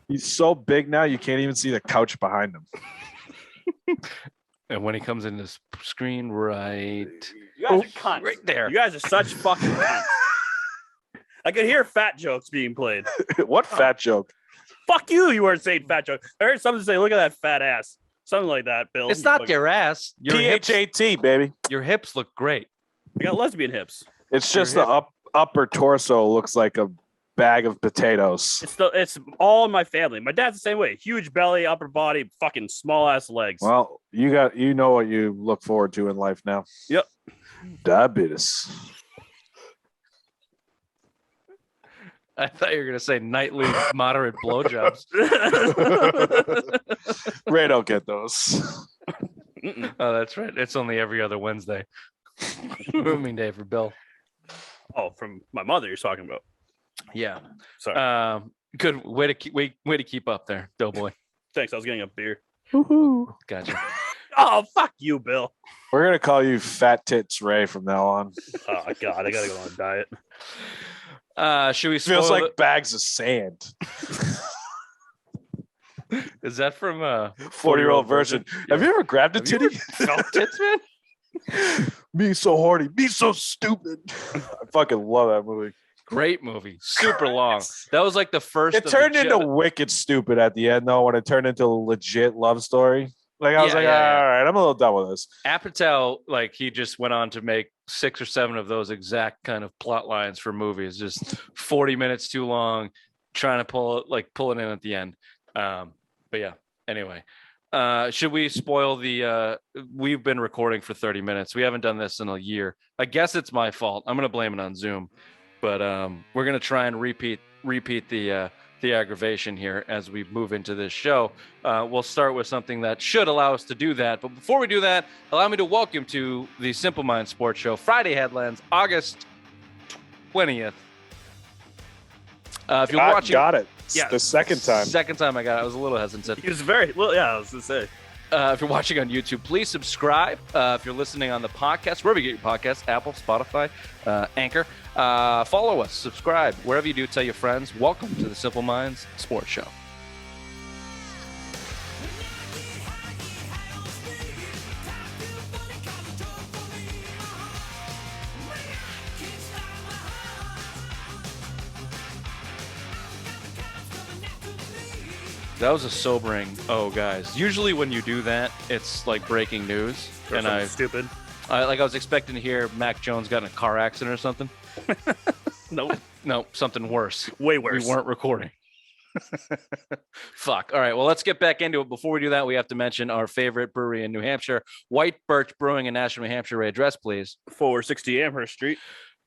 He's so big now you can't even see the couch behind him. And when he comes in this screen, right, you guys are cunts. right there. You guys are such fucking cunts. I could hear fat jokes being played. What fat joke? Fuck you! You weren't saying fat joke. I heard something say, "Look at that fat ass." Something like that, Bill. It's not your ass. Your hips, PHAT, baby. your hips look great. I got lesbian hips. It's just the upper torso looks like a bag of potatoes. It's all in my family. My dad's the same way. Huge belly, upper body, fucking small ass legs. Well, you know what you look forward to in life now. Yep. Diabetes. I thought you were going to say nightly moderate blowjobs. Ray don't get those. Oh, that's right. It's only every other Wednesday. Grooming day for Bill. Oh, from my mother you're talking about. Yeah. Sorry. Good way to keep up there, Doughboy. Thanks. I was getting a beer. Woohoo. Gotcha. Oh, fuck you, Bill. We're going to call you Fat Tits Ray from now on. Oh, God. I got to go on a diet. Should we Feels like bags of sand. Is that from a 40-year-old version? Yeah. Have you ever grabbed a titty? Felt tits, man? Me so horny. Me so stupid. I fucking love that movie. Great movie. Super long. That was like the first. It turned into wicked stupid at the end, though, when it turned into a legit love story. Like, I was all right, I'm a little done with this. Apatow, like, he just went on to make 6 or 7 of those exact kind of plot lines for movies. Just 40 minutes too long, trying to pull it in at the end. But yeah, anyway. Should we spoil we've been recording for 30 minutes. We haven't done this in a year. I guess it's my fault. I'm going to blame it on Zoom. But we're going to try and repeat the aggravation here as we move into this show. We'll start with something that should allow us to do that. But before we do that, allow me to welcome to the Simple Minds Sports Show, Friday Headlines, August 20th. If you're watching, got it. Yeah, the second time. Second time I got it. I was a little hesitant. He was very well. Yeah, I was gonna say. If you're watching on YouTube, please subscribe. If you're listening on the podcast, wherever you get your podcasts, Apple, Spotify, Anchor, follow us, subscribe, wherever you do, tell your friends. Welcome to the Simple Minds Sports Show. That was a sobering. Oh, guys. Usually when you do that, it's like breaking news. And stupid. I was expecting to hear Mac Jones got in a car accident or something. Nope. No, something worse. Way worse. We weren't recording. Fuck. All right. Well, let's get back into it. Before we do that, we have to mention our favorite brewery in New Hampshire, White Birch Brewing in Nashua, New Hampshire. Ray, address, please. 460 Amherst Street.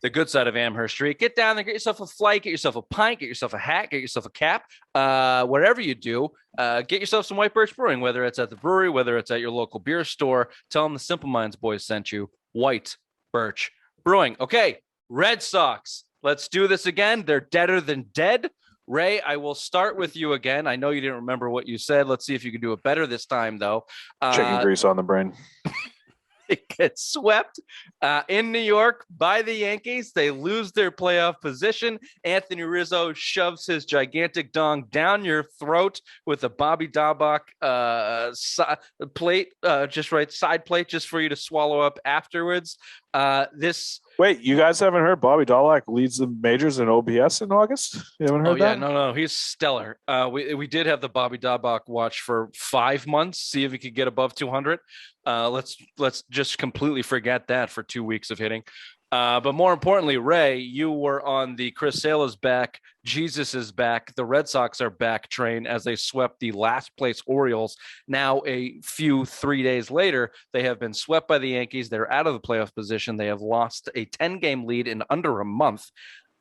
The good side of Amherst Street. Get down there, get yourself a flight, get yourself a pint, get yourself a hat, get yourself a cap. Whatever you do, get yourself some White Birch Brewing, whether it's at the brewery, whether it's at your local beer store. Tell them the Simple Minds boys sent you. White Birch Brewing. Okay, Red Sox. Let's do this again. They're deader than dead. Ray, I will start with you again. I know you didn't remember what you said. Let's see if you can do it better this time, though. Chicken grease on the brain. It gets swept in New York by the Yankees. They lose their playoff position. Anthony Rizzo shoves his gigantic dong down your throat with a Bobby Dahlbach plate, side plate, just for you to swallow up afterwards. Wait, you guys haven't heard Bobby Dahlbach leads the majors in OPS in August? You haven't heard that? No, he's stellar. We did have the Bobby Dahlbach watch for 5 months, see if he could get above 200. Let's just completely forget that for 2 weeks of hitting. But more importantly, Ray, you were on the Chris Sale's back, Jesus is back, the Red Sox are back train as they swept the last place Orioles. Now, 3 days later, they have been swept by the Yankees. They're out of the playoff position. They have lost a 10-game lead in under a month.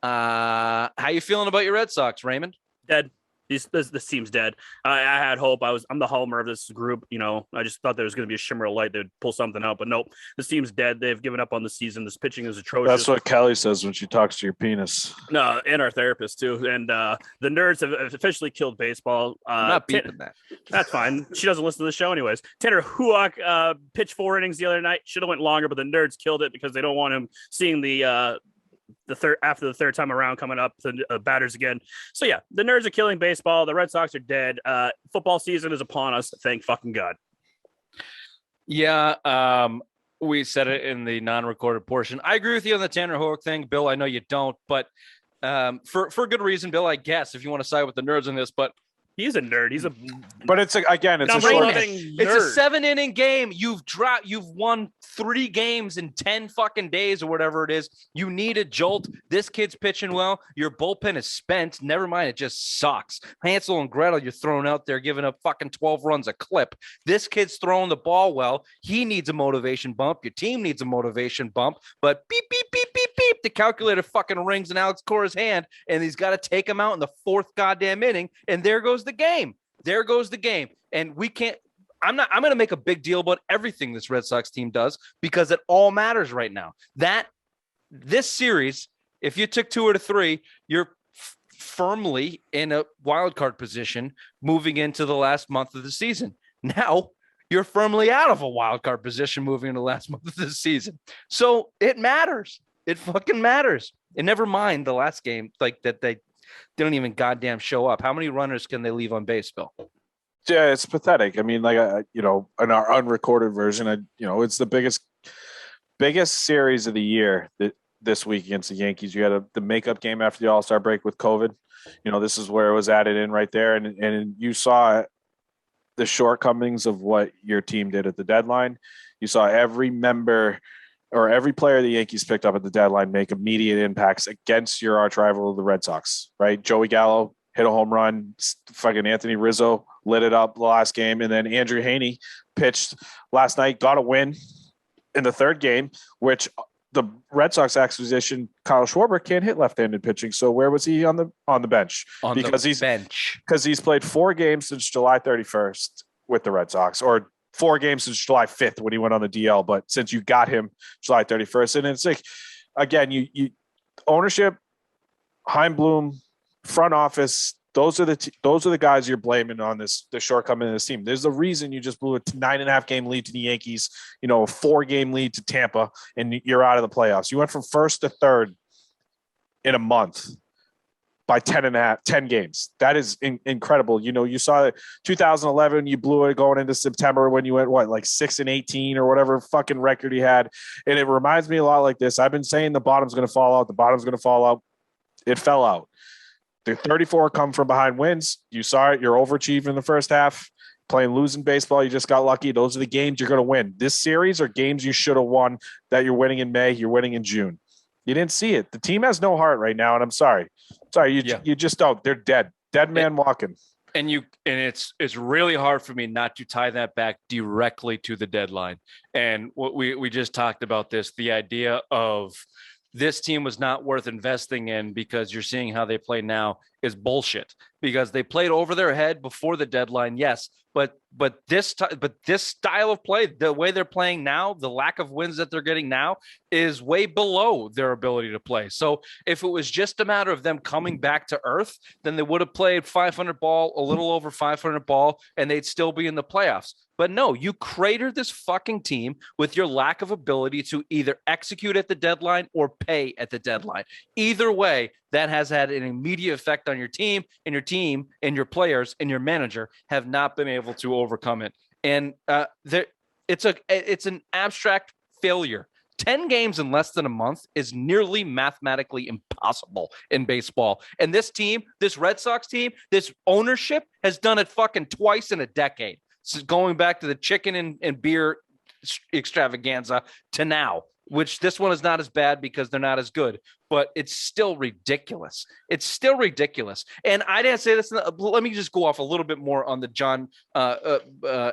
How you feeling about your Red Sox, Raymond? Dead. This team's dead. I had hope. I'm the homer of this group. You know, I just thought there was going to be a shimmer of light. They'd pull something out, but nope. This team's dead. They've given up on the season. This pitching is atrocious. That's what Kelly says when she talks to your penis. No, and our therapist too. And the nerds have officially killed baseball. I'm not beating that. That's fine. She doesn't listen to the show anyways. Tanner Huock pitched 4 innings the other night. Should have went longer, but the nerds killed it because they don't want him seeing the after the third time around, coming up to batters again. So yeah, the Nerds are killing baseball. The Red Sox are dead. Football season is upon us. Thank fucking God. Yeah. We said it in the non-recorded portion. I agree with you on the Tanner Hoek thing, Bill. I know you don't, but for good reason, Bill, I guess, if you want to side with the Nerds on this, but he's a nerd. But it's a short. It's a 7-inning game. You've won 3 games in 10 fucking days or whatever it is. You need a jolt. This kid's pitching well. Your bullpen is spent. Never mind, it just sucks. Hansel and Gretel, you're throwing out there, giving up fucking 12 runs a clip. This kid's throwing the ball well. He needs a motivation bump. Your team needs a motivation bump. But beep, beep, beep, beep, beep. The calculator fucking rings in Alex Cora's hand, and he's got to take him out in the 4th goddamn inning. And there goes the game. There goes the game. And we can't. I'm going to make a big deal about everything this Red Sox team does because it all matters right now. This series, if you took 2 or 3, you're firmly in a wild card position moving into the last month of the season. Now you're firmly out of a wild card position moving into the last month of the season. So it matters. It fucking matters. And never mind the last game, like that they don't even goddamn show up. How many runners can they leave on base, Bill? Yeah, it's pathetic. I mean, like, in our unrecorded version, it's the biggest series of the year this week against the Yankees. You had the makeup game after the All-Star break with COVID. This is where it was added in right there. And you saw the shortcomings of what your team did at the deadline. You saw every member or every player the Yankees picked up at the deadline make immediate impacts against your arch rival, the Red Sox, right? Joey Gallo hit a home run. Fucking Anthony Rizzo lit it up the last game. And then Andrew Haney pitched last night, got a win in the 3rd game, which the Red Sox acquisition, Kyle Schwarber, can't hit left-handed pitching. So where was he on the bench? Because he's played 4 games since July 31st with the Red Sox, or 4 games since July 5th when he went on the DL. But since you got him July 31st, and it's like, again, you ownership, Heimblum, front office, those are the guys you're blaming on the shortcoming of this team. There's a reason you just blew a 9.5 game lead to the Yankees, a 4-game lead to Tampa, and you're out of the playoffs. You went from 1st to 3rd in a month by 10 games. That is incredible. You saw 2011, you blew it going into September when you went, 6-18 or whatever fucking record he had. And it reminds me a lot like this. I've been saying the bottom's going to fall out. The bottom's going to fall out. It fell out. The 34 come from behind wins. You saw it. You're overachieving in the first half. Playing losing baseball, you just got lucky. Those are the games you're going to win. This series are games you should have won that you're winning in May. You're winning in June. You didn't see it. The team has no heart right now, and I'm sorry. You just don't. They're dead. Dead man walking. And it's really hard for me not to tie that back directly to the deadline. And what we just talked about this, the idea of this team was not worth investing in because you're seeing how they play now is bullshit, because they played over their head before the deadline. Yes. But this style of play, the way they're playing now, the lack of wins that they're getting now is way below their ability to play. So if it was just a matter of them coming back to earth, then they would have played 500 ball, a little over 500 ball, and they'd still be in the playoffs. But no, you cratered this fucking team with your lack of ability to either execute at the deadline or pay at the deadline. Either way, that has had an immediate effect on your team and your players and your manager have not been able to overcome it. And it's an abstract failure. 10 games in less than a month is nearly mathematically impossible in baseball. And this team, this Red Sox team, this ownership has done it fucking twice in a decade. So going back to the chicken and beer extravaganza to now, which this one is not as bad because they're not as good, but it's still ridiculous. It's still ridiculous. And I didn't say this. Let me just go off a little bit more on the John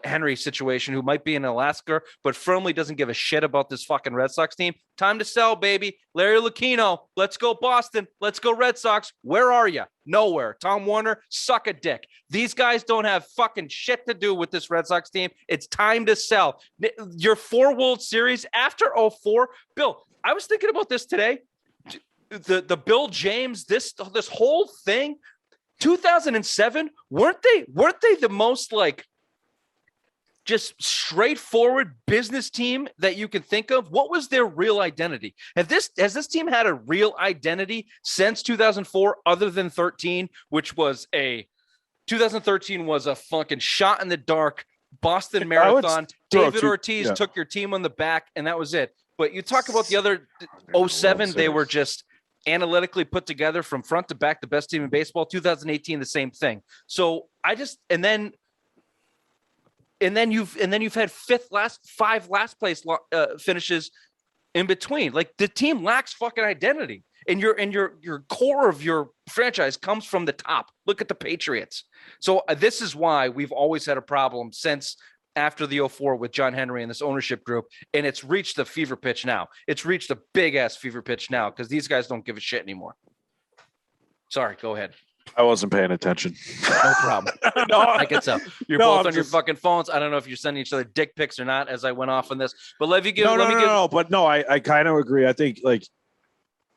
Henry situation, who might be in Alaska, but firmly doesn't give a shit about this fucking Red Sox team. Time to sell, baby. Larry Lucchino, let's go Boston. Let's go Red Sox. Where are you? Nowhere. Tom Warner, suck a dick. These guys don't have fucking shit to do with this Red Sox team. It's time to sell. Your 4 World Series after 04. Bill, I was thinking about this today. The Bill James, this whole thing, 2007, weren't they the most like just straightforward business team that you can think of? What was their real identity? Has this team had a real identity since 2004 other than 13, which was 2013 was a fucking shot in the dark Boston Marathon. David Ortiz took your team on the back, and that was it. But you talk about the other 07, they were just analytically put together from front to back, the best team in baseball. 2018, the same thing. So and then you've had five last place finishes in between. Like, the team lacks fucking identity, and your core of your franchise comes from the top. Look at the Patriots. So this is why we've always had a problem since after the 04 with John Henry and this ownership group, and it's reached the fever pitch now. It's reached a big ass fever pitch now because these guys don't give a shit anymore. Sorry, go ahead. I wasn't paying attention. No problem. No, I can tell. You're both on your fucking phones. I don't know if you're sending each other dick pics or not as I went off on this. But let me give. I kind of agree. I think, like,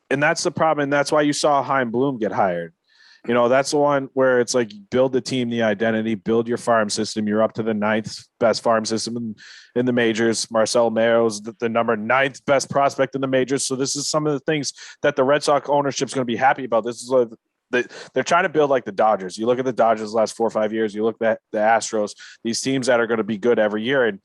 and that's the problem. And that's why you saw Chaim Bloom get hired. You know, that's the one where it's like, build the team, the identity, build your farm system. You're up to the 9th best farm system in the majors. Marcel Mayo's the number 9th best prospect in the majors. So this is some of the things that the Red Sox ownership is going to be happy about. This is like, they're trying to build like the Dodgers. You look at the Dodgers the last 4 or 5 years. You look at the Astros, these teams that are going to be good every year. And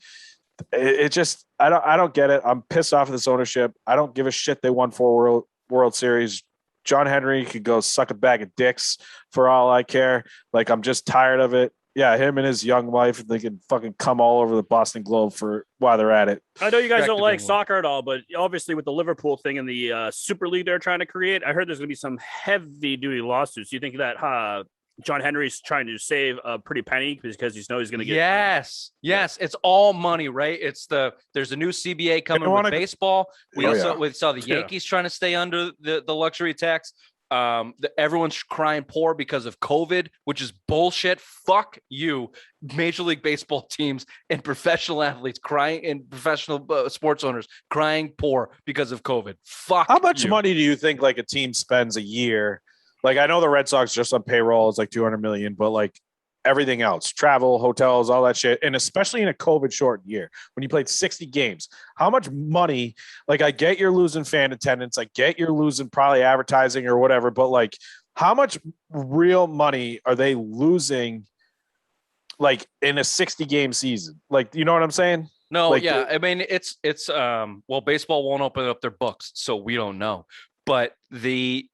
it just, I don't get it. I'm pissed off at this ownership. I don't give a shit. They won 4 World Series. John Henry could go suck a bag of dicks for all I care. Like, I'm just tired of it. Yeah, him and his young wife, they can fucking come all over the Boston Globe for while they're at it. I know you guys don't like soccer at all, but obviously with the Liverpool thing and the Super League they're trying to create, I heard there's going to be some heavy-duty lawsuits. Do you think that John Henry's trying to save a pretty penny because he knows he's going to get? Yes. It's all money, right? There's a new CBA coming with baseball. We saw the Yankees trying to stay under the luxury tax. Everyone's crying poor because of COVID, which is bullshit. Fuck you, Major League Baseball teams and professional athletes crying, and professional sports owners crying poor because of COVID. Fuck. How much money do you think like a team spends a year? Like, I know the Red Sox just on payroll is like $200 million, but like everything else, travel, hotels, all that shit. And especially in a COVID short year, when you played 60 games, how much money, like, I get you're losing fan attendance. I get you're losing probably advertising or whatever, but like, how much real money are they losing, like, in a 60 game season? Like, you know what I'm saying? No. Like, yeah. I mean, it's baseball won't open up their books, so we don't know, but that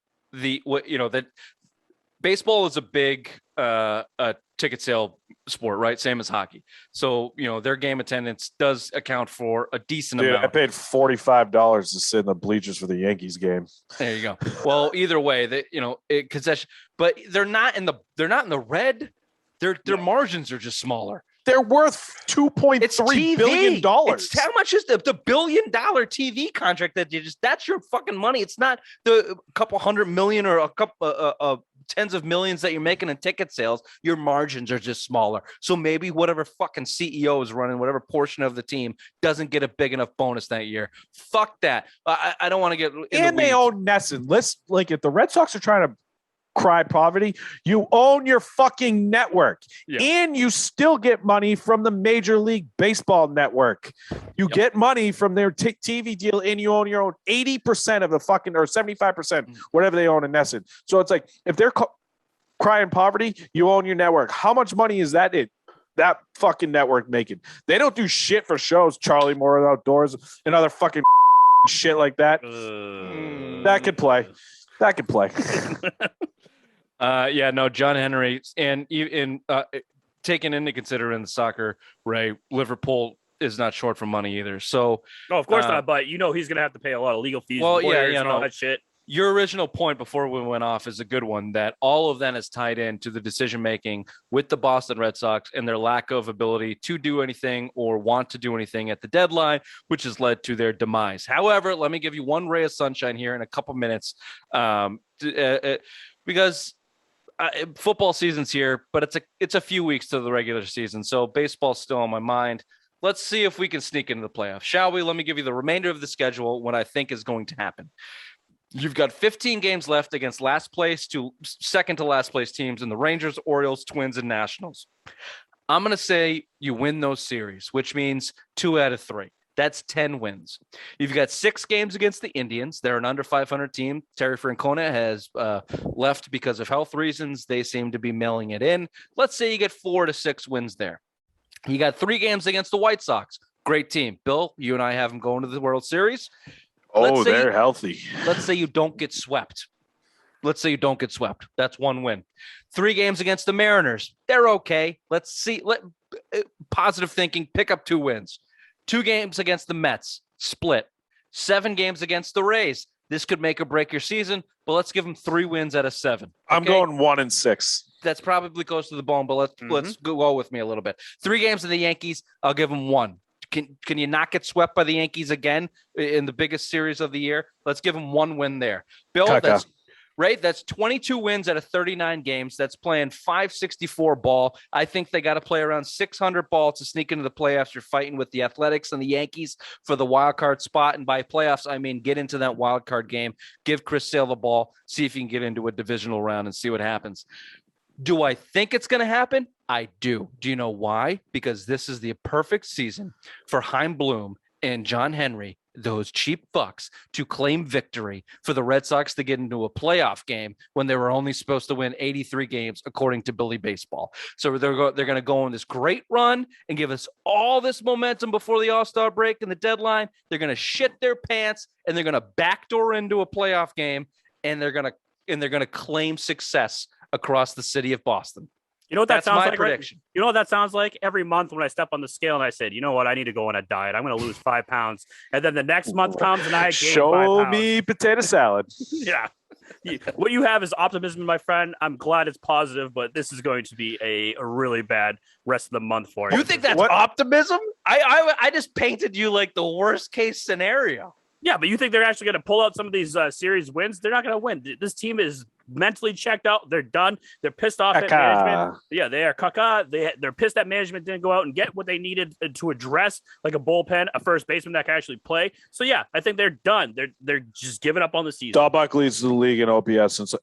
baseball is a big ticket sale sport, right? Same as hockey. So, their game attendance does account for a decent amount. I paid $45 to sit in the bleachers for the Yankees game. There you go. Well, either way, concession, but they're not in the red. Their margins are just smaller. They're worth $2.3 billion. How much is the $1 billion TV contract that's your fucking money? It's not the couple $100 million or a couple tens of millions that you're making in ticket sales. Your margins are just smaller. So maybe whatever fucking CEO is running whatever portion of the team doesn't get a big enough bonus that year. Fuck that. I don't want to get in and they own Nesson. If the Red Sox are trying to cry poverty, you own your fucking network, and you still get money from the Major League Baseball network. You get money from their TV deal, and you own your own 80% of the fucking, or 75%, whatever they own in Nesson. So it's like, if they're crying poverty, you own your network. How much money is that fucking network making? They don't do shit for shows, Charlie Moore Outdoors and other fucking shit like that. That could play. John Henry, and in taking into consideration the soccer, Ray, Liverpool is not short for money either. So, of course not. But he's going to have to pay a lot of legal fees. Well, and all that shit. Your original point before we went off is a good one, that all of that is tied into the decision making with the Boston Red Sox and their lack of ability to do anything or want to do anything at the deadline, which has led to their demise. However, let me give you one ray of sunshine here in a couple minutes, because football season's here, but it's a few weeks to the regular season, so baseball's still on my mind. Let's see if we can sneak into the playoffs, shall we? Let me give you the remainder of the schedule, what I think is going to happen. You've got 15 games left against last place to second to last place teams in the Rangers, Orioles, Twins, and Nationals. I'm going to say you win those series, which means 2 out of 3. That's 10 wins. You've got 6 games against the Indians. They're an under 500 team. Terry Francona has left because of health reasons. They seem to be mailing it in. Let's say you get 4 to 6 wins there. You got 3 games against the White Sox. Great team. Bill, you and I have them going to the World Series. Oh, they're healthy. Let's say you don't get swept. That's 1 win. 3 games against the Mariners. They're okay. Let's see. Positive thinking, pick up 2 wins. 2 games against the Mets, split. 7 games against the Rays. This could make or break your season, but let's give them 3 wins out of 7. Okay? I'm going 1-6. That's probably close to the bone, but let's go with me a little bit. 3 games of the Yankees, I'll give them 1. Can you not get swept by the Yankees again in the biggest series of the year? Let's give them 1 win there. Bill, that's 22 wins out of 39 games. That's playing 564 ball. I think they got to play around 600 ball to sneak into the playoffs. You're fighting with the Athletics and the Yankees for the wild card spot. And by playoffs, I mean get into that wild card game, give Chris Sale the ball, see if you can get into a divisional round and see what happens. Do I think it's going to happen? I do. Do you know why? Because this is the perfect season for Chaim Bloom and John Henry, those cheap fucks, to claim victory for the Red Sox to get into a playoff game when they were only supposed to win 83 games, according to Billy Baseball. So they're going to go on this great run and give us all this momentum before the All-Star break and the deadline. They're going to shit their pants and they're going to backdoor into a playoff game, and they're going to claim success across the city of Boston. You know what that sounds like? Prediction. You know what that sounds like? Every month when I step on the scale and I said, you know what, I need to go on a diet. I'm going to lose 5 pounds. And then the next month comes and I gain 5 Show pounds. me potato salad. Yeah. What you have is optimism, my friend. I'm glad it's positive, but this is going to be a really bad rest of the month for you. You think that's optimism? I just painted you like the worst case scenario. Yeah, but you think they're actually going to pull out some of these series wins? They're not going to win. This team is mentally checked out. They're done. They're pissed off at management. Yeah, they are caca. They're pissed that management didn't go out and get what they needed to address, like a bullpen, a first baseman that can actually play. So yeah, I think they're done. They're just giving up on the season. Dahlbuck leads the league in OPS since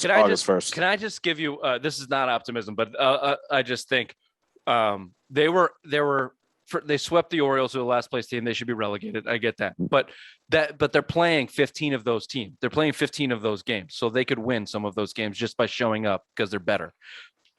August 1st. Can I just give you? This is not optimism, but I just think they swept the Orioles, who are the last place team. They should be relegated. I get that. But they're playing 15 of those teams. They're playing 15 of those games. So they could win some of those games just by showing up because they're better.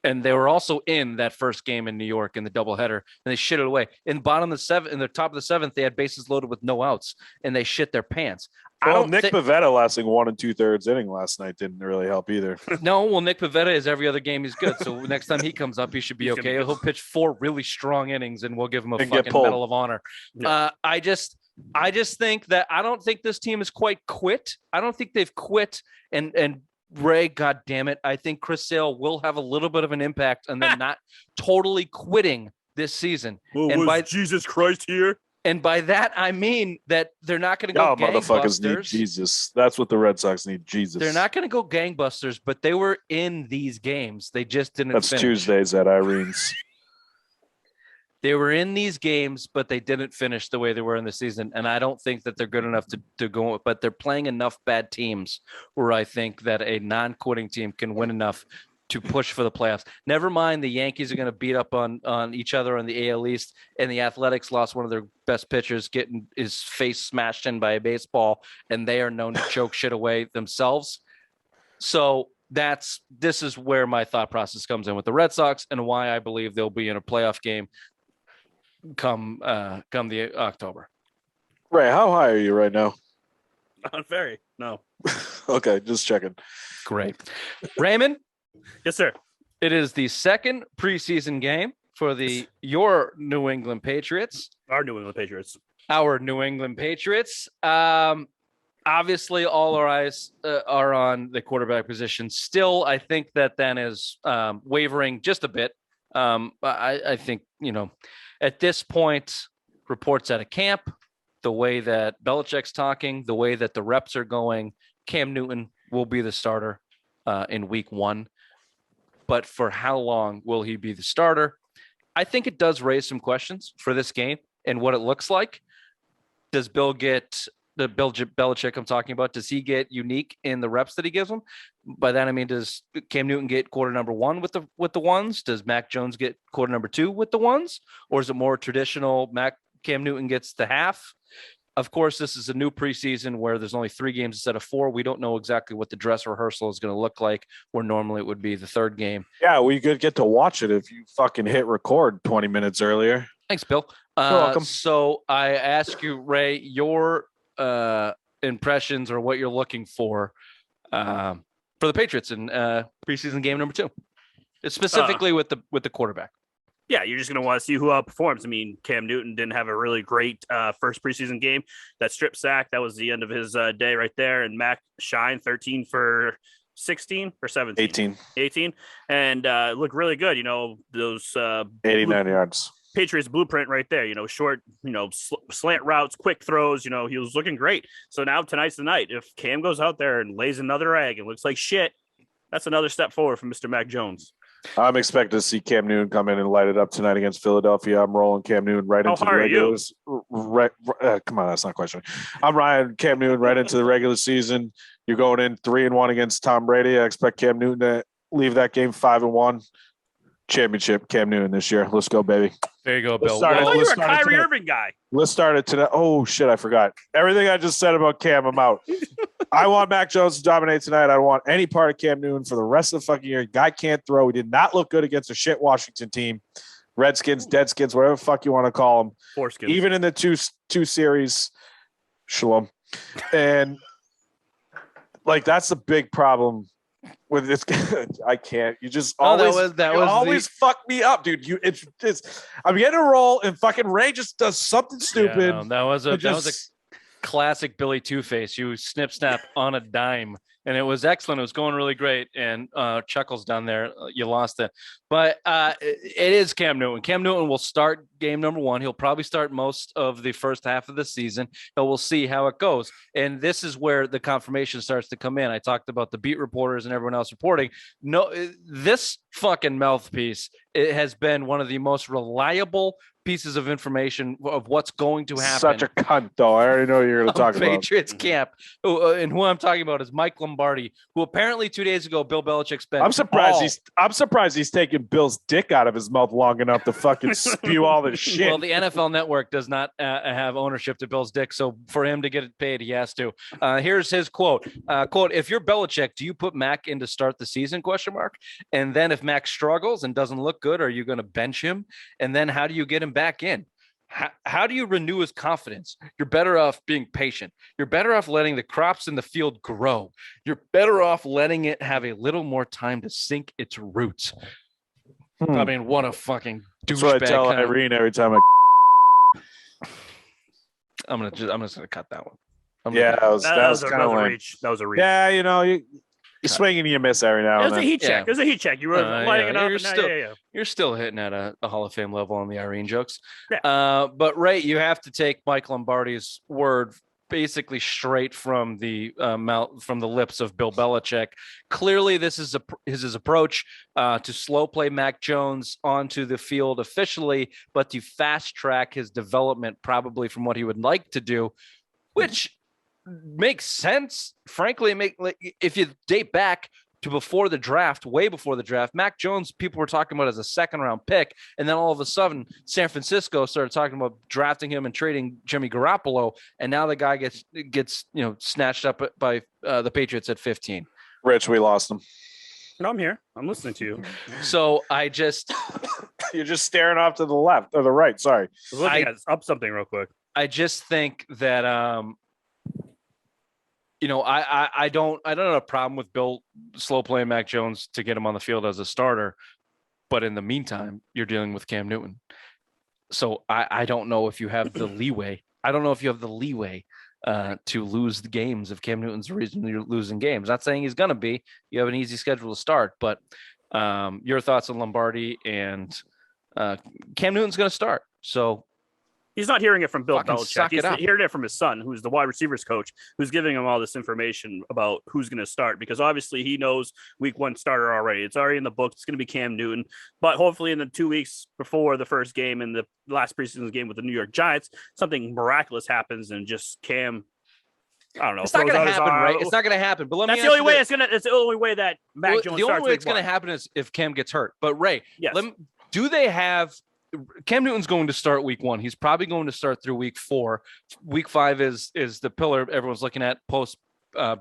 And they were also in that first game in New York in the doubleheader, and they shit it away. In the top of the 7th, they had bases loaded with no outs, and they shit their pants. Well, Nick Pivetta lasting 1 2/3 inning last night didn't really help either. No, well, Nick Pivetta is every other game he's good. So next time he comes up, he should be okay. He'll pitch 4 really strong innings, and we'll give him a fucking Medal of Honor. Yeah. I just think that I don't think this team is quite quit. I don't think they've quit. And Ray, God damn it, I think Chris Sale will have a little bit of an impact, and then not totally quitting this season. Well, and was Jesus Christ here? And by that, I mean that they're not going to go motherfuckers need Jesus. That's what the Red Sox need, Jesus. They're not going to go gangbusters, but they were in these games. They just didn't finish. Tuesdays at Irene's. They were in these games, but they didn't finish the way they were in the season. And I don't think that they're good enough to go, but they're playing enough bad teams where I think that a non-quitting team can win enough to push for the playoffs. Never mind the Yankees are going to beat up on each other on the AL East, and the Athletics lost one of their best pitchers, getting his face smashed in by a baseball, and they are known to choke shit away themselves. So this is where my thought process comes in with the Red Sox and why I believe they'll be in a playoff game come the October. Ray, how high are you right now? Not very. No. Okay, just checking. Great. Raymond? Yes, sir. It is the second preseason game for your New England Patriots. Our New England Patriots. Our New England Patriots. Obviously, all our eyes are on the quarterback position. Still, I think that then is wavering just a bit. I think, at this point, reports out of camp, the way that Belichick's talking, the way that the reps are going, Cam Newton will be the starter in week 1. But for how long will he be the starter? I think it does raise some questions for this game and what it looks like. Does Bill get the Belichick I'm talking about, does he get unique in the reps that he gives him? By that I mean, does Cam Newton get quarter number one with the ones? Does Mac Jones get quarter number two with the ones? Or is it more traditional Cam Newton gets the half? Of course, this is a new preseason where there's only 3 games instead of 4. We don't know exactly what the dress rehearsal is going to look like, where normally it would be the 3rd game. Yeah, we could get to watch it if you fucking hit record 20 minutes earlier. Thanks, Bill. You're welcome. So I ask you, Ray, your impressions or what you're looking for the Patriots in preseason game number 2, specifically with the quarterback. Yeah, you're just going to want to see who outperforms. I mean, Cam Newton didn't have a really great first preseason game. That strip sack, that was the end of his day right there. And Mac shined 13 for 16 or 17? 18. And looked really good. You know, those 89 yards. Patriots blueprint right there, you know, short, you know, slant routes, quick throws, you know, he was looking great. So now tonight's the night. If Cam goes out there and lays another egg and looks like shit, that's another step forward from Mr. Mac Jones. I'm expecting to see Cam Newton come in and light it up tonight against Philadelphia. I'm rolling Cam Newton right into the regulars. Come on, that's not a question. I'm riding Cam Newton right into the regular season. You're going in 3-1 against Tom Brady. I expect Cam Newton to leave that game 5-1. Championship, Cam Newton this year. Let's go, baby. There you go, Bill. I thought you were a Kyrie Irving guy. Let's start it today. Oh, shit, I forgot. Everything I just said about Cam, I'm out. I want Mac Jones to dominate tonight. I don't want any part of Cam Newton for the rest of the fucking year. Guy can't throw. He did not look good against a shit Washington team. Redskins, Deadskins, whatever the fuck you want to call them. Foreskins. Even in the two series, Shalom. And, like, that's the big problem with this. I can't. You just always fuck me up, dude. It's I'm getting a roll and fucking Ray just does something stupid. Yeah, that was a classic Billy Two-Face. You snip snap on a dime, and it was excellent. It was going really great. And Chuckles down there, you lost it. But it is Cam Newton. Cam Newton will start game number 1. He'll probably start most of the first half of the season, and we'll see how it goes. And this is where the confirmation starts to come in. I talked about the beat reporters and everyone else reporting. No, this fucking mouthpiece, it has been one of the most reliable pieces of information of what's going to happen. Such a cunt, though. I already know you're going to talk about Patriots camp. And who I'm talking about is Mike Lombardi, who apparently 2 days ago Bill Belichick spent. I'm surprised he's taking Bill's dick out of his mouth long enough to fucking spew all this shit. Well, the NFL Network does not have ownership to Bill's dick, so for him to get it paid, he has to. Here's his quote. Quote: "If you're Belichick, do you put Mac in to start the season? Question mark. And then if Mac struggles and doesn't look good, are you going to bench him? And then how do you get him back in? How do you renew his confidence? You're better off being patient. You're better off letting the crops in the field grow. You're better off letting it have a little more time to sink its roots." I mean, what a fucking douchebag. That's what I tell Irene every time I'm just gonna cut that one. That was kind of a reach. That was a reach. Yeah, you know, you swing and you miss every now and then. It was a heat check. It was a heat check. You were lighting it up. You're still hitting at a Hall of Fame level on the Irene jokes. Yeah. But Ray, you have to take Mike Lombardi's word basically straight from the mouth, from the lips of Bill Belichick. Clearly, this is his approach to slow play Mac Jones onto the field officially, but to fast track his development, probably from what he would like to do, which makes sense. Frankly, if you date back to before the draft, way before the draft, Mac Jones, people were talking about as a second-round pick, and then all of a sudden, San Francisco started talking about drafting him and trading Jimmy Garoppolo, and now the guy gets snatched up by the Patriots at 15. Rich, we lost him. No, I'm here. I'm listening to you. So you're just staring off to the left or the right. Sorry, I was looking up something real quick. I just think that I don't have a problem with Bill slow playing Mac Jones to get him on the field as a starter, but in the meantime, you're dealing with Cam Newton. So I don't know if you have the leeway. I don't know if you have the leeway to lose the games if Cam Newton's the reason you're losing games. Not saying he's going to be. You have an easy schedule to start, but your thoughts on Lombardi and Cam Newton's going to start. So he's not hearing it from Bill Belichick. He's hearing it from his son, who's the wide receivers coach, who's giving him all this information about who's going to start, because obviously he knows week 1 starter already. It's already in the book. It's going to be Cam Newton. But hopefully in the 2 weeks before the first game in the last preseason game with the New York Giants, something miraculous happens and just Cam I don't know. It's not going throws to out his happen, arm. right? It's not going to happen. But let me That's ask the only you way this. it's gonna. It's the only way that Mac Jones The only starts way week it's going to one. happen is if Cam gets hurt. But Ray, Yes. do they have Cam Newton's going to start week 1? He's probably going to start through week 4. Week 5 is the pillar everyone's looking at post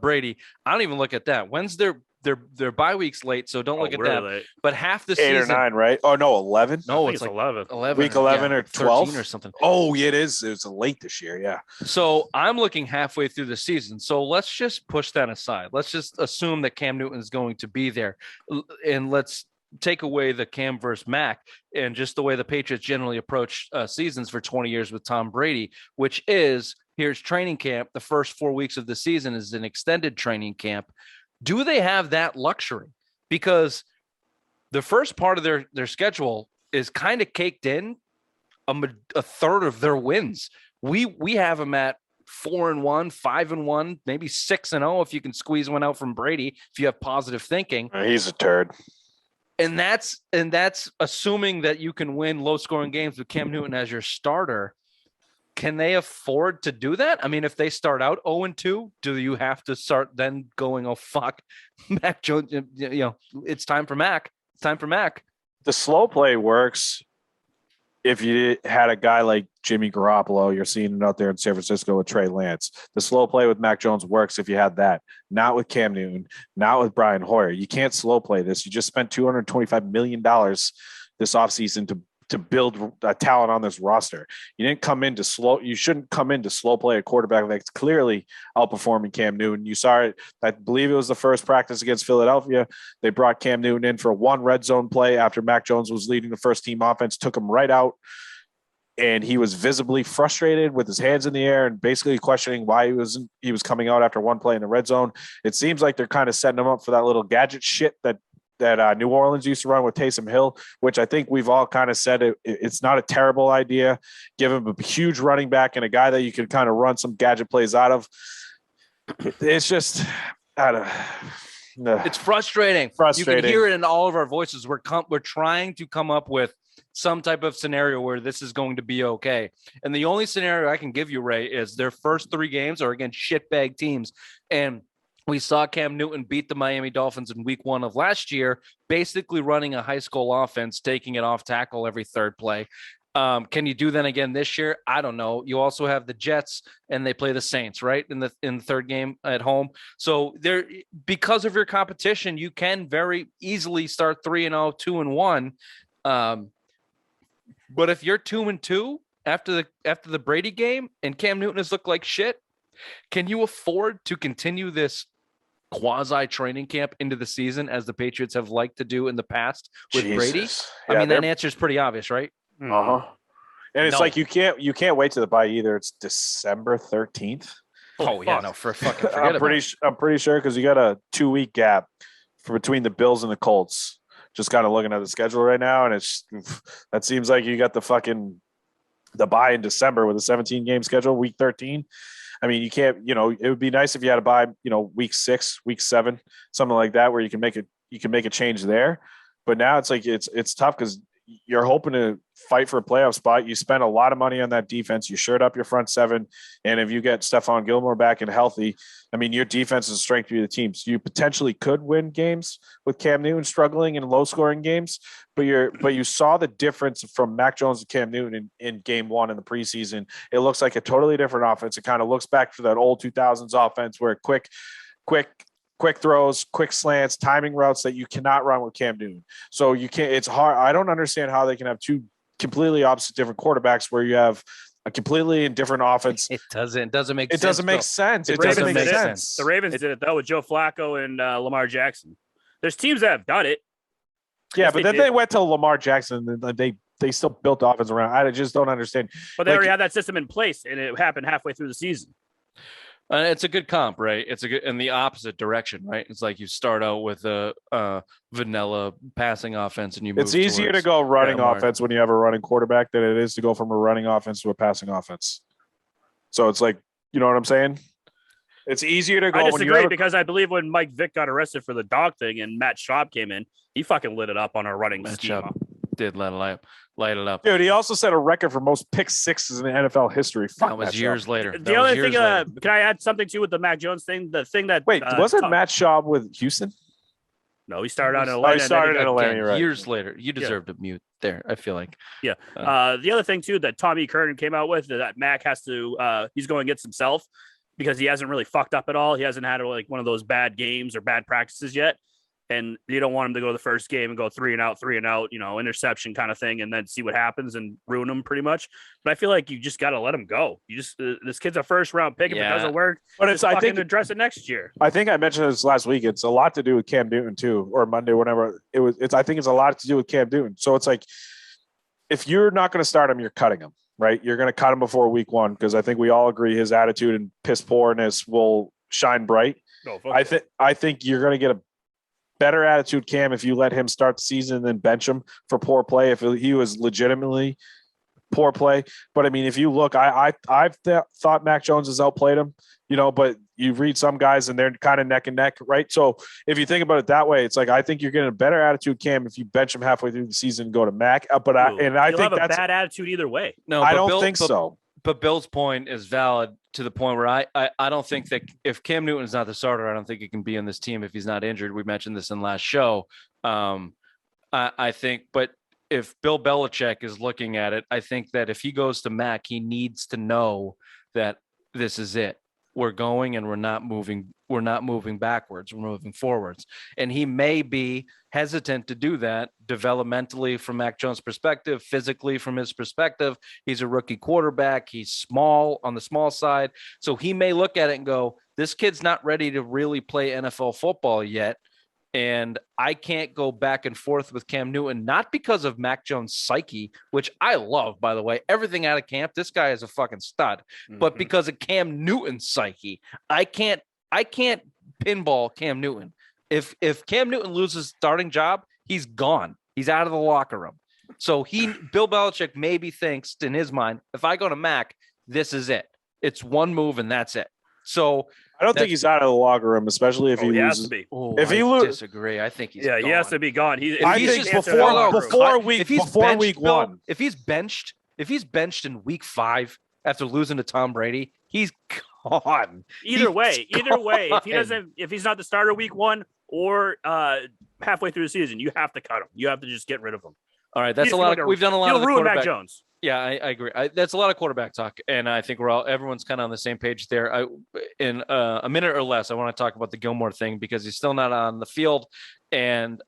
Brady. I don't even look at that. When's their bye weeks late, so don't look at that. Late. But half the 8 season, or 9, right? Oh no, 11. no, I think it's like 11. 11, Week 11 or 12 13 or something. Oh, yeah, it is. It was late this year. Yeah. So I'm looking halfway through the season. So let's just push that aside. Let's just assume that Cam Newton is going to be there, and let's take away the Cam versus Mac and just the way the Patriots generally approach seasons for 20 years with Tom Brady, which is here's training camp. The first 4 weeks of the season is an extended training camp. Do they have that luxury? Because the first part of their schedule is kind of caked in. A third of their wins. We have them at 4-1, 5-1, maybe 6-0 if you can squeeze one out from Brady, if you have positive thinking. He's a turd. And that's assuming that you can win low scoring games with Cam Newton as your starter. Can they afford to do that? I mean, if they start out 0-2, do you have to start then going, oh fuck, Mac Jones? It's time for Mac. It's time for Mac. The slow play works if you had a guy like Jimmy Garoppolo. You're seeing it out there in San Francisco with Trey Lance. The slow play with Mac Jones works if you had that. Not with Cam Newton, not with Brian Hoyer. You can't slow play this. You just spent $225 million this offseason to build a talent on this roster. You didn't come in to slow. You shouldn't come in to slow play a quarterback that's clearly outperforming Cam Newton. You saw it. I believe it was the first practice against Philadelphia. They brought Cam Newton in for one red zone play after Mac Jones was leading the first team offense, took him right out. And he was visibly frustrated with his hands in the air and basically questioning why he was coming out after one play in the red zone. It seems like they're kind of setting him up for that little gadget shit that New Orleans used to run with Taysom Hill, which I think we've all kind of said it's not a terrible idea. Give him a huge running back and a guy that you can kind of run some gadget plays out of. It's just, it's frustrating. You can hear it in all of our voices. We're trying to come up with some type of scenario where this is going to be okay. And the only scenario I can give you, Ray, is their first 3 games are against shitbag teams. And we saw Cam Newton beat the Miami Dolphins in week 1 of last year, basically running a high school offense, taking it off tackle every third play. Can you do that again this year? I don't know. You also have the Jets and they play the Saints, right? In the third game at home. So there, because of your competition, you can very easily start 3-0, 2-1. But if you're 2-2 after the Brady game and Cam Newton has looked like shit, can you afford to continue this quasi training camp into the season as the Patriots have liked to do in the past with Brady? Yeah, I mean, that answer is pretty obvious, right? And it's like you can't wait to the bye either. It's December 13th. Oh yeah, no, forget I'm pretty sure because you got a 2-week gap between the Bills and the Colts. Just kind of looking at the schedule right now, and that seems like you got the bye in December with a 17-game schedule, week 13. I mean, you can't, it would be nice if you had a bye, week 6, week 7, something like that, where you can make a change there. But now it's like, it's tough because you're hoping to fight for a playoff spot. You spend a lot of money on that defense. You shirt up your front 7. And if you get Stephon Gilmore back and healthy, I mean, your defense is the strength of the team. So you potentially could win games with Cam Newton struggling in low scoring games, but you saw the difference from Mac Jones and Cam Newton in game 1 in the preseason. It looks like a totally different offense. It kind of looks back to that old 2000s offense where quick throws, quick slants, timing routes that you cannot run with Cam Newton. So you can't, it's hard. I don't understand how they can have 2 completely opposite different quarterbacks where you have a completely different offense. It doesn't make sense. It doesn't make sense. The Ravens did it though with Joe Flacco and Lamar Jackson. There's teams that have done it. Yeah, but then they went to Lamar Jackson and they still built the offense around. I just don't understand. But they already had that system in place, and it happened halfway through the season. It's a good comp, right? It's a good in the opposite direction, right? It's like you start out with a vanilla passing offense, and you move. It's easier to go running offense when you have a running quarterback than it is to go from a running offense to a passing offense. So it's like, you know what I'm saying? It's easier to go. I disagree because I believe when Mike Vick got arrested for the dog thing and Matt Schaub came in, he fucking lit it up on our running schema. did light it up. Dude, he also set a record for most pick sixes in NFL history. Fuck That was Matt years Schaub. later. The That other was thing, years later. can I add something to with the Mac Jones thing? The thing that Wait, wasn't Matt Schaub with Houston? No, he started out in Oh, Atlanta. he started in and then Atlanta. Again, Right. years later. You deserve to mute there, I feel like. Yeah. The other thing too that Tommy Kernan came out with that Mac has to he's going against himself because he hasn't really fucked up at all. He hasn't had like one of those bad games or bad practices yet. And you don't want him to go to the first game and go 3 and out, interception kind of thing, and then see what happens and ruin him pretty much. But I feel like you just got to let him go. You just this kid's a first round pick. If it doesn't work, but it's I think address it next year. I think I mentioned this last week. It's a lot to do with Cam Newton too, or Monday, whenever it was. I think it's a lot to do with Cam Newton. So it's like if you're not going to start him, you're cutting him, right? You're going to cut him before week 1 because I think we all agree his attitude and piss poorness will shine bright. No, I think you're going to get a better attitude Cam if you let him start the season and then bench him for poor play if he was legitimately poor play. But I mean, if you look, I've thought Mac Jones has outplayed him, but you read some guys and they're kind of neck and neck, right? So if you think about it that way, it's like I think you're getting a better attitude Cam if you bench him halfway through the season and go to Mac. But I think have that's a bad attitude either way. No, I don't think so. But Bill's point is valid to the point where I don't think that if Cam Newton is not the starter, I don't think he can be on this team if he's not injured. We mentioned this in last show. I think, but if Bill Belichick is looking at it, I think that if he goes to Mac, he needs to know that this is it. We're going and we're not moving backwards. We're moving forwards. And he may be hesitant to do that developmentally from Mac Jones' perspective, physically from his perspective. He's a rookie quarterback. He's small on the small side. So he may look at it and go, this kid's not ready to really play NFL football yet. And I can't go back and forth with Cam Newton, not because of Mac Jones' psyche, which I love, by the way. Everything out of camp, this guy is a fucking stud. But because of Cam Newton's psyche, I can't pinball Cam Newton. If Cam Newton loses starting job, he's gone. He's out of the locker room. So Bill Belichick maybe thinks in his mind, if I go to Mac, this is it. It's one move and that's it. So I don't think he's out of the locker room, especially if he loses. Has to be. If he loses, disagree. I think he's he has to be gone. Before week 1, if he's benched in week 5 after losing to Tom Brady, he's gone. Either way, if he's not the starter week 1 or halfway through the season, you have to cut him. You have to just get rid of him. All right, that's a lot. We've done a lot of the ruin quarterback. Mac Jones. Yeah, I agree. That's a lot of quarterback talk, and I think everyone's kind of on the same page there. In a minute or less, I want to talk about the Gilmore thing because he's still not on the field, and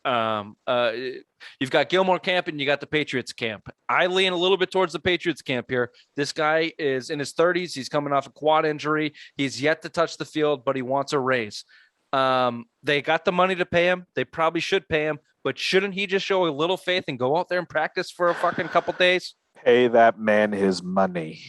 you've got Gilmore camp and you got the Patriots camp. I lean a little bit towards the Patriots camp here. This guy is in his 30s. He's coming off a quad injury. He's yet to touch the field, but he wants a raise. They got the money to pay him. They probably should pay him, but shouldn't he just show a little faith and go out there and practice for a fucking couple days? Pay that man his money.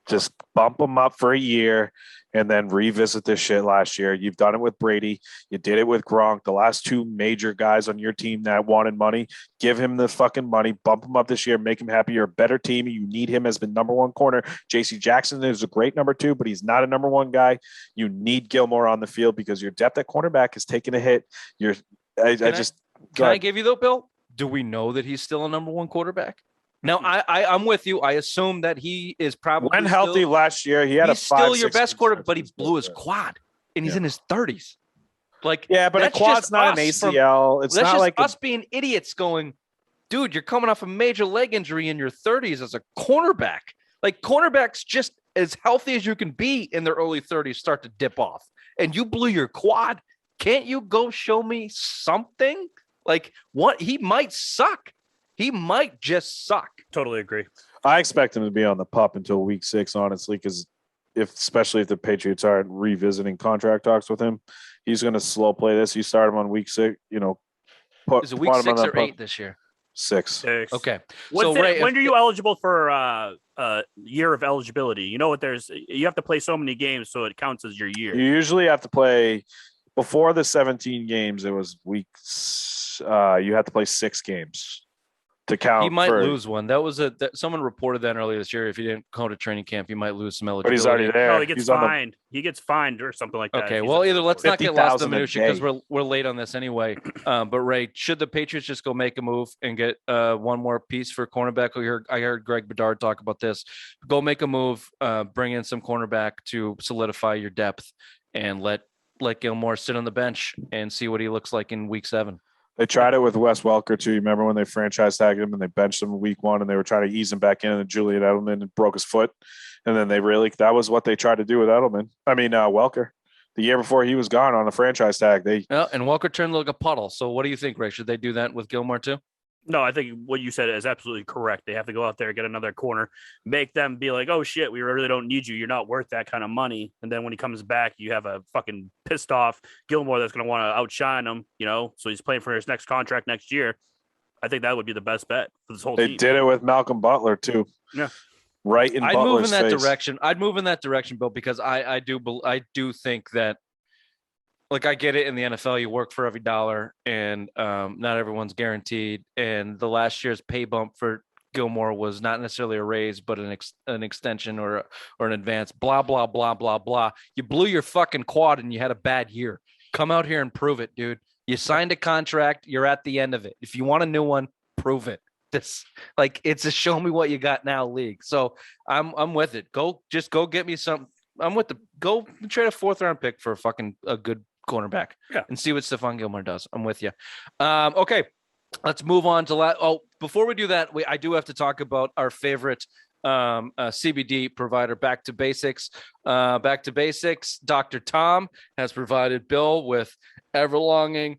Just bump him up for a year and then revisit this shit last year. You've done it with Brady. You did it with Gronk. The last 2 major guys on your team that wanted money. Give him the fucking money. Bump him up this year. Make him happy. You're a better team. You need him as the number 1 corner. J.C. Jackson is a great number 2, but he's not a number 1 guy. You need Gilmore on the field because your depth at cornerback is taking a hit. Can I give you though, Bill? Do we know that he's still a number 1 quarterback? No, I'm with you. I assume that he is probably when healthy last year. He's still your best quarterback, but he blew his quad, and he's in his 30s. Like, but a quad's not an ACL. It's not like us being idiots going, dude, you're coming off a major leg injury in your 30s as a cornerback. Like, cornerbacks just as healthy as you can be in their early 30s start to dip off, and you blew your quad. Can't you go show me something? Like, what? He might suck. He might just suck. Totally agree. I expect him to be on the pup until week 6, honestly, because especially if the Patriots aren't revisiting contract talks with him, he's going to slow play this. You start him on week 6, Is it week 6 or 8 this year? 6. Okay. When are you eligible for year of eligibility? You know what? You have to play so many games, so it counts as your year. You usually have to play before the 17 games. It was weeks. You have to play 6 games. to count. He might lose one. That was someone reported that earlier this year. If he didn't go to training camp, he might lose some eligibility. But he's already there. No, he gets fined. He gets fined or something like that. Okay, well, either let's not get lost in the minutia because day. we're late on this anyway. But Ray, should the Patriots just go make a move and get one more piece for cornerback? I heard Greg Bedard talk about this. Go make a move, bring in some cornerback to solidify your depth, and let Gilmore sit on the bench and see what he looks like in week 7. They tried it with Wes Welker too. You remember when they franchise tagged him and they benched him in week 1 and they were trying to ease him back in, and Julian Edelman broke his foot. And then that was what they tried to do with Welker. The year before he was gone on the franchise tag. And Welker turned like a puddle. So what do you think, Ray? Should they do that with Gilmore too? No, I think what you said is absolutely correct. They have to go out there, get another corner, make them be like, oh shit, we really don't need you. You're not worth that kind of money. And then when he comes back, you have a fucking pissed off Gilmore that's going to want to outshine him, so he's playing for his next contract next year. I think that would be the best bet for this whole team. They did it with Malcolm Butler too. Yeah. Right in Butler's I'd move in that face. direction. I'd move in that direction, Bill, because I do think that, like, I get it in the NFL, you work for every dollar, and not everyone's guaranteed. And the last year's pay bump for Gilmore was not necessarily a raise, but an extension or an advance. Blah blah blah blah blah. You blew your fucking quad and you had a bad year. Come out here and prove it, dude. You signed a contract. You're at the end of it. If you want a new one, prove it. It's a show me what you got now league. So I'm with it. Go get me some. I'm with go trade a 4th round pick for a good cornerback and see what Stephon Gilmore does. I'm with you. Okay, let's move on to before we do that, I do have to talk about our favorite CBD provider, Back to Basics. Back to Basics. Dr. Tom has provided Bill with ever-longing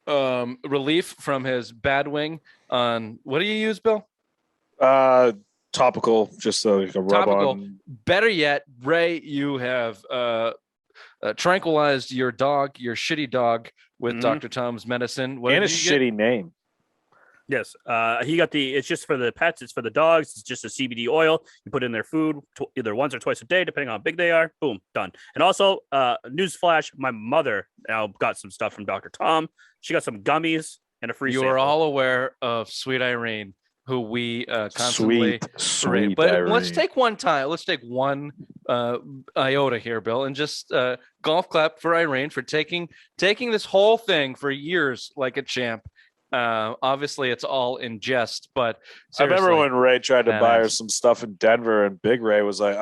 relief from his bad wing on, what do you use, Bill? Topical, just like a rub on. Better yet, Ray, you have tranquilized your shitty dog with Dr. Tom's medicine. And a shitty name. Yes. He got it's just for the pets. It's for the dogs. It's just a CBD oil. You put in their food either once or twice a day, depending on how big they are. Boom, done. And also, newsflash, my mother now got some stuff from Dr. Tom. She got some gummies and a free sample. You are all aware of Sweet Irene, who we constantly sweet but Irene. Let's take one iota here, Bill, and just golf clap for Irene for taking this whole thing for years like a champ. Obviously it's all in jest, but I remember when Ray tried to buy her some stuff in Denver, and Big Ray was like,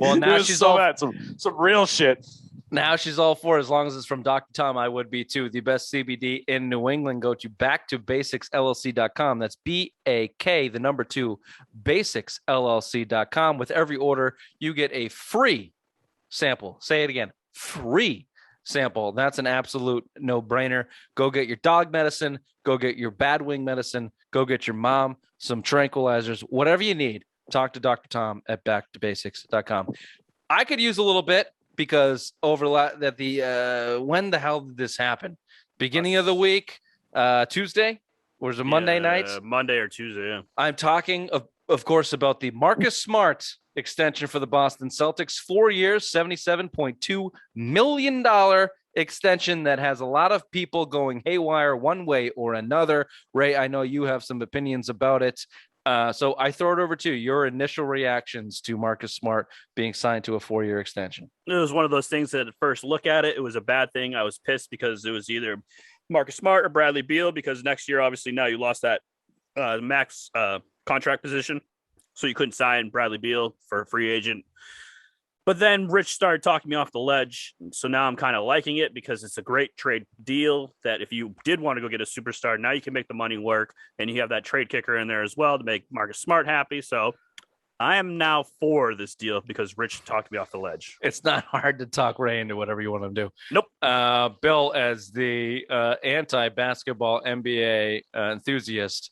well, now she's all mad. Some real shit. Now she's all for it. As long as it's from Dr. Tom, I would be too. The best CBD in New England. Go to backtobasicsllc.com. That's BAK2 basicsllc.com. With every order, you get a free sample. Say it again. Free sample. That's an absolute no-brainer. Go get your dog medicine. Go get your bad wing medicine. Go get your mom some tranquilizers. Whatever you need, talk to Dr. Tom at backtobasics.com. I could use a little bit, because when the hell did this happen? Beginning of the week, Tuesday, or was it Monday night? Monday or Tuesday, yeah. I'm talking, of course, about the Marcus Smart extension for the Boston Celtics. 4 years, $77.2 million extension that has a lot of people going haywire one way or another. Ray, I know you have some opinions about it. So I throw it over to you. Your initial reactions to Marcus Smart being signed to a 4-year extension. It was one of those things that at first look at it, it was a bad thing. I was pissed because it was either Marcus Smart or Bradley Beal, because next year, obviously, now you lost that max contract position. So you couldn't sign Bradley Beal for a free agent. But then Rich started talking me off the ledge. So now I'm kind of liking it, because it's a great trade deal that if you did want to go get a superstar, now you can make the money work. And you have that trade kicker in there as well to make Marcus Smart happy. So I am now for this deal because Rich talked me off the ledge. It's not hard to talk Ray into whatever you want to do. Nope. Bill, as the anti-basketball NBA enthusiast,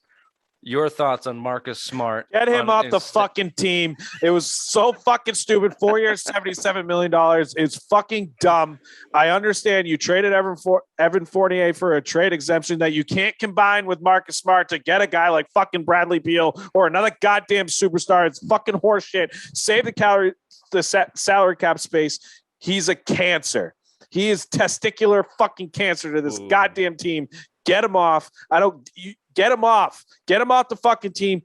your thoughts on Marcus Smart? Get him off the fucking team. It was so fucking stupid. 4 years, $77 million. It's fucking dumb. I understand you traded Evan Fournier for a trade exemption that you can't combine with Marcus Smart to get a guy like fucking Bradley Beal or another goddamn superstar. It's fucking horseshit. Save the salary cap space. He's a cancer. He is testicular fucking cancer to this goddamn team. Get him off. Get him off. Get him off the fucking team.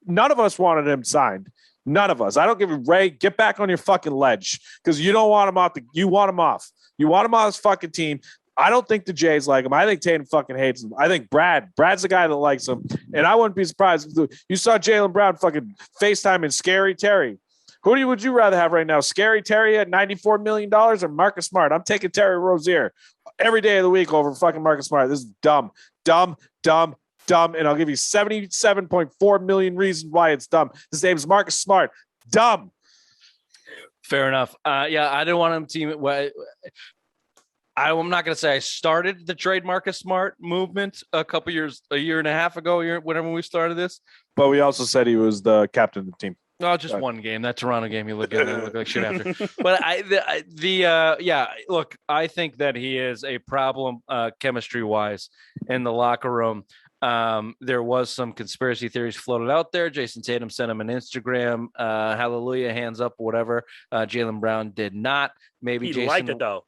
None of us wanted him signed. None of us. I don't give a Ray. Get back on your fucking ledge because you don't want him off. You want him off. You want him on his fucking team. I don't think the Jays like him. I think Tatum fucking hates him. I think Brad's the guy that likes him. And I wouldn't be surprised if you saw Jaylen Brown fucking FaceTime and Scary Terry. Would you rather have right now? Scary Terry at $94 million or Marcus Smart? I'm taking Terry Rozier every day of the week over fucking Marcus Smart. This is dumb. And I'll give you 77.4 million reasons why it's dumb. His name's Marcus Smart. Dumb. Fair enough. I didn't want him to. I'm not going to say I started the trade Marcus Smart movement a year and a half ago, whenever we started this. But we also said he was the captain of the team. Oh, just one game. That Toronto game, you look like shit after. But look, I think that he is a problem chemistry-wise in the locker room. There was some conspiracy theories floated out there. Jason Tatum sent him an Instagram, hallelujah, hands up, whatever. Jaylen Brown did not. Maybe he liked it though.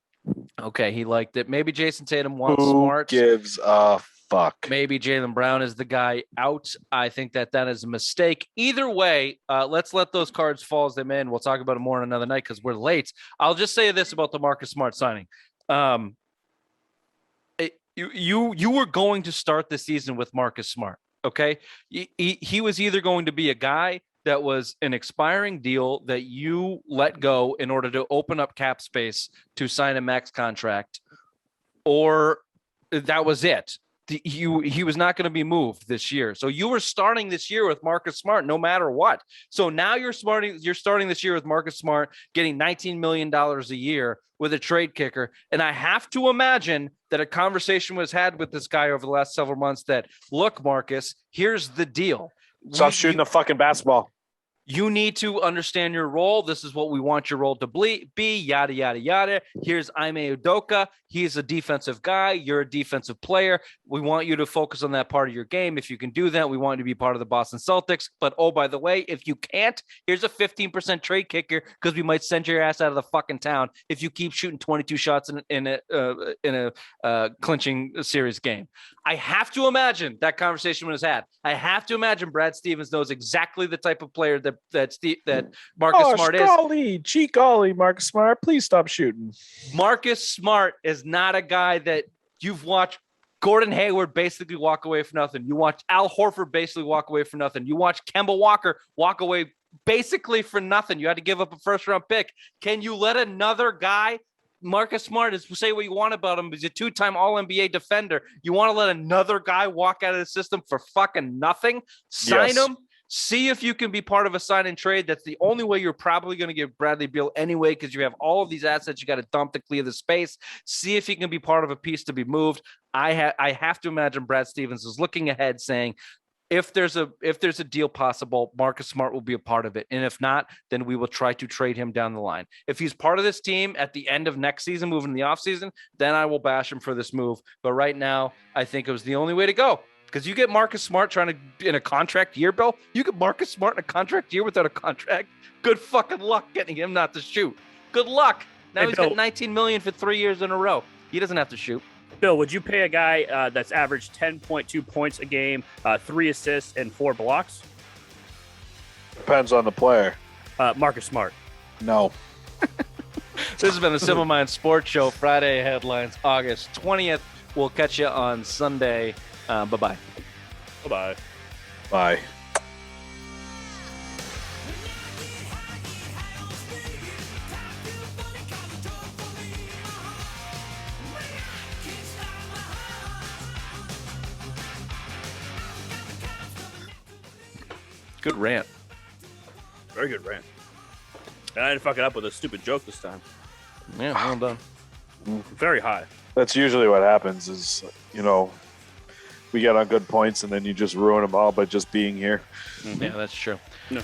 Okay, he liked it. Maybe Jason Tatum wants Smart. Who gives a fuck? Maybe Jaylen Brown is the guy out. I think that is a mistake. Either way, let's let those cards fall as they may. We'll talk about it more on another night because we're late. I'll just say this about the Marcus Smart signing. You were going to start the season with Marcus Smart, okay? He was either going to be a guy that was an expiring deal that you let go in order to open up cap space to sign a max contract, or that was it. He was not going to be moved this year. So you were starting this year with Marcus Smart no matter what. So now you're starting this year with Marcus Smart getting $19 million a year with a trade kicker. And I have to imagine that a conversation was had with this guy over the last several months that, look, Marcus, here's the deal. Stop shooting the fucking basketball. You need to understand your role. This is what we want your role to be, yada, yada, yada. Here's Ime Udoka. He's a defensive guy. You're a defensive player. We want you to focus on that part of your game. If you can do that, we want you to be part of the Boston Celtics. But, oh, by the way, if you can't, here's a 15% trade kicker because we might send your ass out of the fucking town if you keep shooting 22 shots in a clinching series game. I have to imagine that conversation was had. I have to imagine Brad Stevens knows exactly the type of player that Marcus Smart is. Cheek golly, Marcus Smart, please stop shooting. Marcus Smart is not a guy that you've watched Gordon Hayward basically walk away for nothing. You watch Al Horford basically walk away for nothing. You watch Kemba Walker walk away basically for nothing. You had to give up a first-round pick. Can you let another guy, Marcus Smart, is say what you want about him, he's a two-time All-NBA defender. You want to let another guy walk out of the system for fucking nothing? Sign him. See if you can be part of a sign and trade. That's the only way you're probably going to get Bradley Beal anyway, because you have all of these assets you got to dump to clear the space. See if he can be part of a piece to be moved. I have to imagine Brad Stevens is looking ahead saying, if there's a deal possible, Marcus Smart will be a part of it. And if not, then we will try to trade him down the line. If he's part of this team at the end of next season, moving in the offseason, then I will bash him for this move. But right now, I think it was the only way to go. Because you get Marcus Smart in a contract year, Bill. You get Marcus Smart in a contract year without a contract. Good fucking luck getting him not to shoot. Good luck. Now he's got $19 million for 3 years in a row. He doesn't have to shoot. Bill, would you pay a guy that's averaged 10.2 points a game, 3 assists, and 4 blocks? Depends on the player. Marcus Smart. No. This has been the Simple Mind Sports Show. Friday headlines, August 20th. We'll catch you on Sunday. Bye-bye. Bye-bye. Bye. Good rant. Very good rant. And I didn't fuck it up with a stupid joke this time. Yeah, well done. Very high. That's usually what happens is, we get on good points and then you just ruin them all by just being here. Yeah, that's true. No.